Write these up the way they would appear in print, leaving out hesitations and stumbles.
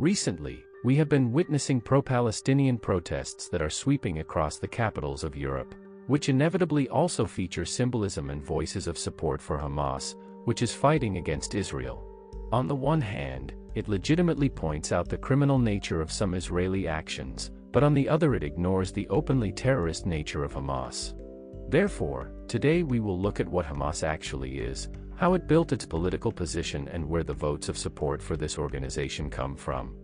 Recently, we have been witnessing pro-Palestinian protests that are sweeping across the capitals of Europe, which inevitably also feature symbolism and voices of support for Hamas, which is fighting against Israel. On the one hand, it legitimately points out the criminal nature of some Israeli actions, but on the other it ignores the openly terrorist nature of Hamas. Therefore, today we will look at what Hamas actually is, how it built its political position and where the votes of support for this organization come from.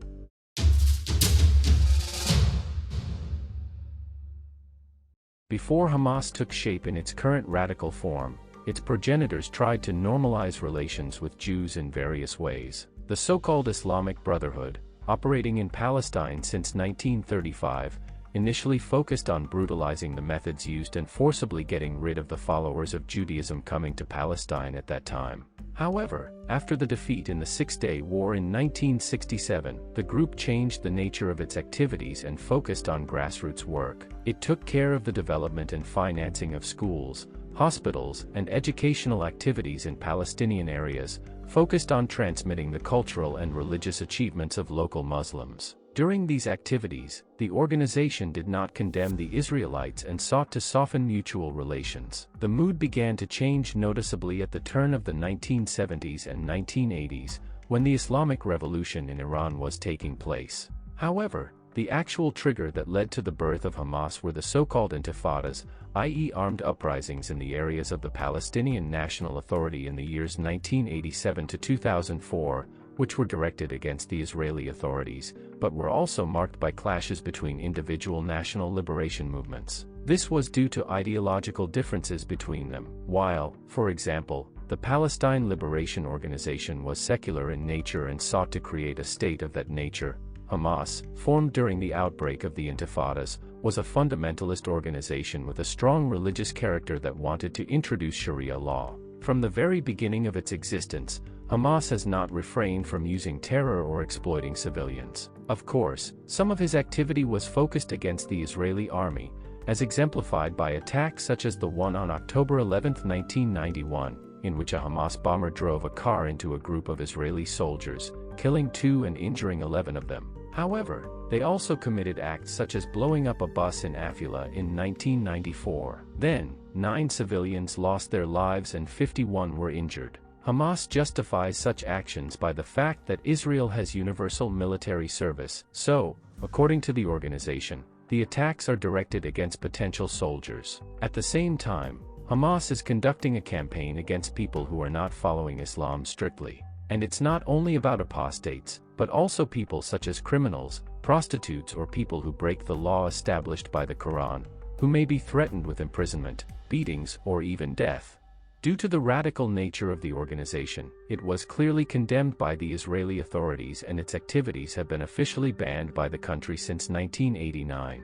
Before Hamas took shape in its current radical form, its progenitors tried to normalize relations with Jews in various ways. The so-called Islamic Brotherhood, operating in Palestine since 1935, initially focused on brutalizing the methods used and forcibly getting rid of the followers of Judaism coming to Palestine at that time. However, after the defeat in the Six-Day War in 1967, the group changed the nature of its activities and focused on grassroots work. It took care of the development and financing of schools, hospitals, and educational activities in Palestinian areas, focused on transmitting the cultural and religious achievements of local Muslims. During these activities, the organization did not condemn the Israelites and sought to soften mutual relations. The mood began to change noticeably at the turn of the 1970s and 1980s, when the Islamic Revolution in Iran was taking place. However, the actual trigger that led to the birth of Hamas were the so-called intifadas, i.e. armed uprisings in the areas of the Palestinian National Authority in the years 1987 to 2004, which were directed against the Israeli authorities, but were also marked by clashes between individual national liberation movements. This was due to ideological differences between them. While, for example, the Palestine Liberation Organization was secular in nature and sought to create a state of that nature, Hamas, formed during the outbreak of the Intifadas, was a fundamentalist organization with a strong religious character that wanted to introduce Sharia law. From the very beginning of its existence, Hamas has not refrained from using terror or exploiting civilians. Of course, some of his activity was focused against the Israeli army, as exemplified by attacks such as the one on October 11, 1991, in which a Hamas bomber drove a car into a group of Israeli soldiers, killing 2 and injuring 11 of them. However, they also committed acts such as blowing up a bus in Afila in 1994. Then, 9 civilians lost their lives and 51 were injured. Hamas justifies such actions by the fact that Israel has universal military service, so, according to the organization, the attacks are directed against potential soldiers. At the same time, Hamas is conducting a campaign against people who are not following Islam strictly. And it's not only about apostates, but also people such as criminals, prostitutes, or people who break the law established by the Quran, who may be threatened with imprisonment, beatings, or even death. Due to the radical nature of the organization, it was clearly condemned by the Israeli authorities and its activities have been officially banned by the country since 1989.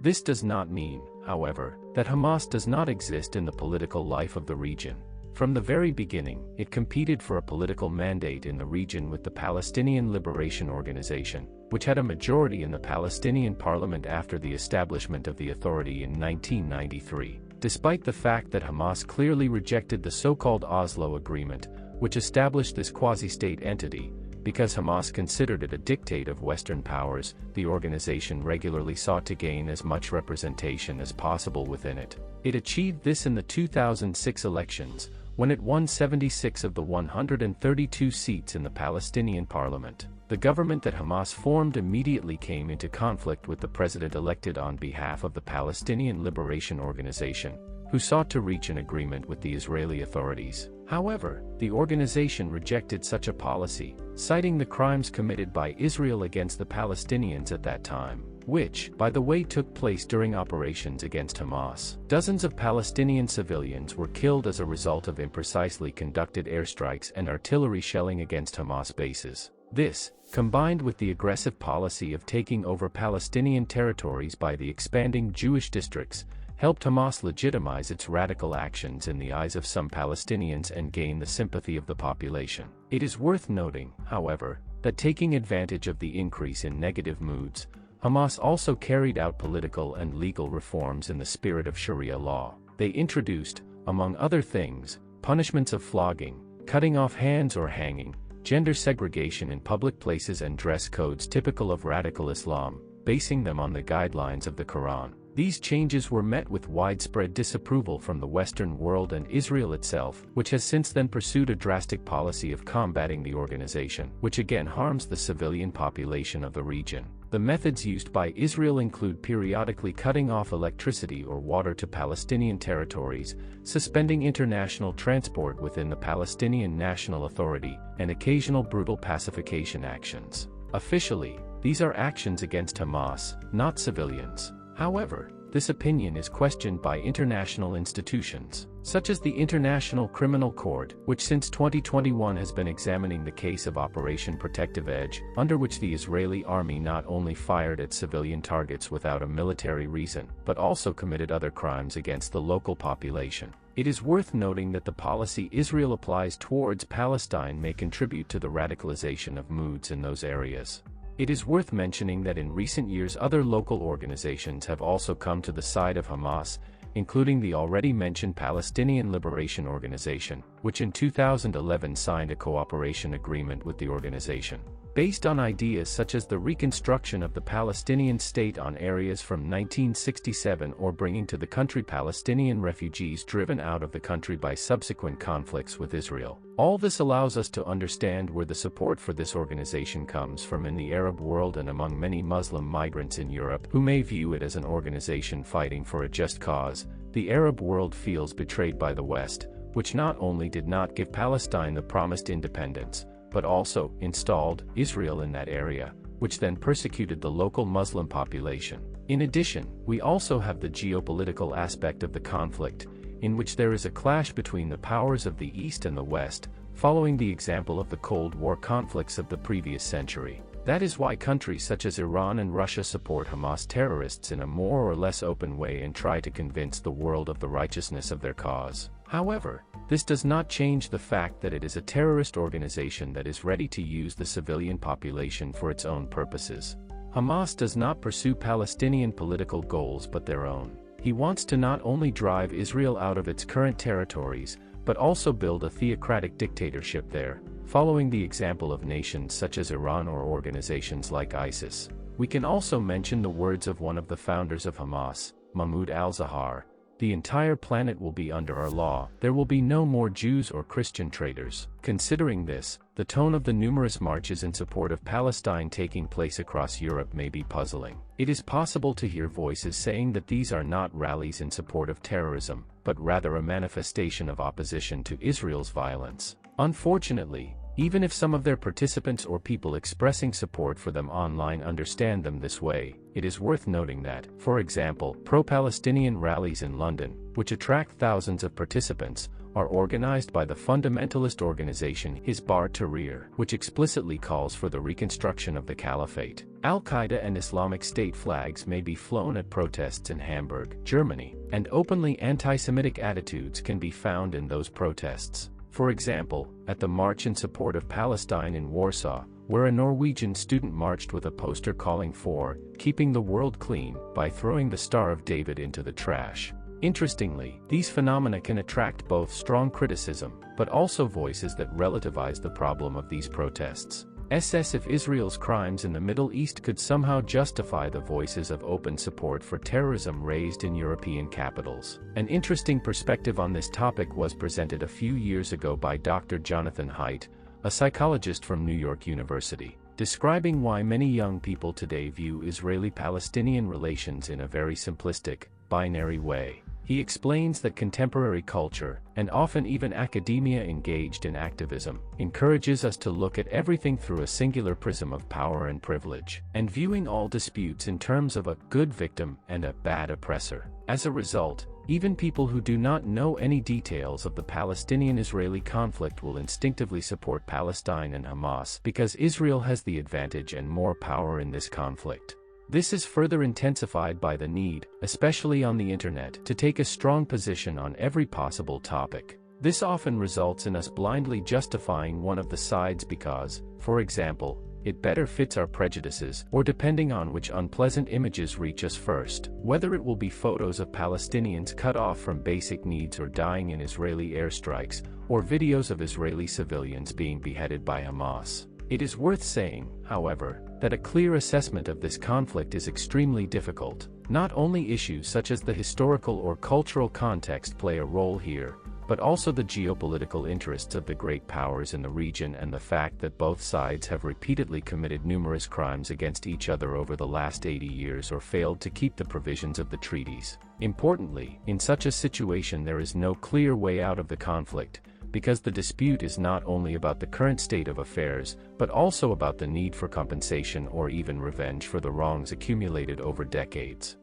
This does not mean, however, that Hamas does not exist in the political life of the region. From the very beginning, it competed for a political mandate in the region with the Palestinian Liberation Organization, which had a majority in the Palestinian parliament after the establishment of the authority in 1993. Despite the fact that Hamas clearly rejected the so-called Oslo Agreement, which established this quasi-state entity, because Hamas considered it a dictate of Western powers, the organization regularly sought to gain as much representation as possible within it. It achieved this in the 2006 elections, when it won 76 of the 132 seats in the Palestinian parliament. The government that Hamas formed immediately came into conflict with the president elected on behalf of the Palestinian Liberation Organization, who sought to reach an agreement with the Israeli authorities. However, the organization rejected such a policy, citing the crimes committed by Israel against the Palestinians at that time, which, by the way, took place during operations against Hamas. Dozens of Palestinian civilians were killed as a result of imprecisely conducted airstrikes and artillery shelling against Hamas bases. This, combined with the aggressive policy of taking over Palestinian territories by the expanding Jewish districts, helped Hamas legitimize its radical actions in the eyes of some Palestinians and gain the sympathy of the population. It is worth noting, however, that taking advantage of the increase in negative moods, Hamas also carried out political and legal reforms in the spirit of Sharia law. They introduced, among other things, punishments of flogging, cutting off hands or hanging, gender segregation in public places and dress codes typical of radical Islam, basing them on the guidelines of the Quran. These changes were met with widespread disapproval from the Western world and Israel itself, which has since then pursued a drastic policy of combating the organization, which again harms the civilian population of the region. The methods used by Israel include periodically cutting off electricity or water to Palestinian territories, suspending international transport within the Palestinian National Authority, and occasional brutal pacification actions. Officially, these are actions against Hamas, not civilians. However, this opinion is questioned by international institutions, such as the International Criminal Court, which since 2021 has been examining the case of Operation Protective Edge, under which the Israeli army not only fired at civilian targets without a military reason, but also committed other crimes against the local population. It is worth noting that the policy Israel applies towards Palestine may contribute to the radicalization of moods in those areas. It is worth mentioning that in recent years other local organizations have also come to the side of Hamas, including the already mentioned Palestinian Liberation Organization, which in 2011 signed a cooperation agreement with the organization, based on ideas such as the reconstruction of the Palestinian state on areas from 1967 or bringing to the country Palestinian refugees driven out of the country by subsequent conflicts with Israel. All this allows us to understand where the support for this organization comes from in the Arab world and among many Muslim migrants in Europe who may view it as an organization fighting for a just cause. The Arab world feels betrayed by the West, which not only did not give Palestine the promised independence, but also installed Israel in that area, which then persecuted the local Muslim population. In addition, we also have the geopolitical aspect of the conflict, in which there is a clash between the powers of the East and the West, following the example of the Cold War conflicts of the previous century. That is why countries such as Iran and Russia support Hamas terrorists in a more or less open way and try to convince the world of the righteousness of their cause. However, this does not change the fact that it is a terrorist organization that is ready to use the civilian population for its own purposes. Hamas does not pursue Palestinian political goals but their own. He wants to not only drive Israel out of its current territories, but also build a theocratic dictatorship there, following the example of nations such as Iran or organizations like ISIS. We can also mention the words of one of the founders of Hamas, Mahmoud al-Zahar: "The entire planet will be under our law. There will be no more Jews or Christian traitors." Considering this, the tone of the numerous marches in support of Palestine taking place across Europe may be puzzling. It is possible to hear voices saying that these are not rallies in support of terrorism, but rather a manifestation of opposition to Israel's violence. Unfortunately, even if some of their participants or people expressing support for them online understand them this way, it is worth noting that, for example, pro-Palestinian rallies in London, which attract thousands of participants, are organized by the fundamentalist organization Hizb ut-Tahrir, which explicitly calls for the reconstruction of the caliphate. Al-Qaeda and Islamic State flags may be flown at protests in Hamburg, Germany, and openly anti-Semitic attitudes can be found in those protests. For example, at the March in Support of Palestine in Warsaw, where a Norwegian student marched with a poster calling for "keeping the world clean" by throwing the Star of David into the trash. Interestingly, these phenomena can attract both strong criticism, but also voices that relativize the problem of these protests. If Israel's crimes in the Middle East could somehow justify the voices of open support for terrorism raised in European capitals. An interesting perspective on this topic was presented a few years ago by Dr. Jonathan Haidt, a psychologist from New York University, describing why many young people today view Israeli-Palestinian relations in a very simplistic, binary way. He explains that contemporary culture, and often even academia engaged in activism, encourages us to look at everything through a singular prism of power and privilege, and viewing all disputes in terms of a good victim and a bad oppressor. As a result, even people who do not know any details of the Palestinian-Israeli conflict will instinctively support Palestine and Hamas because Israel has the advantage and more power in this conflict. This is further intensified by the need, especially on the internet, to take a strong position on every possible topic. This often results in us blindly justifying one of the sides because, for example, it better fits our prejudices, or depending on which unpleasant images reach us first, whether it will be photos of Palestinians cut off from basic needs or dying in Israeli airstrikes, or videos of Israeli civilians being beheaded by Hamas. It is worth saying, however, that a clear assessment of this conflict is extremely difficult. Not only issues such as the historical or cultural context play a role here, but also the geopolitical interests of the great powers in the region and the fact that both sides have repeatedly committed numerous crimes against each other over the last 80 years or failed to keep the provisions of the treaties. Importantly, in such a situation there is no clear way out of the conflict, because the dispute is not only about the current state of affairs, but also about the need for compensation or even revenge for the wrongs accumulated over decades.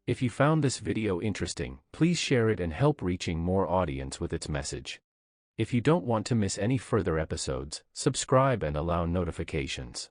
If you found this video interesting, please share it and help reaching more audience with its message. If you don't want to miss any further episodes, subscribe and allow notifications.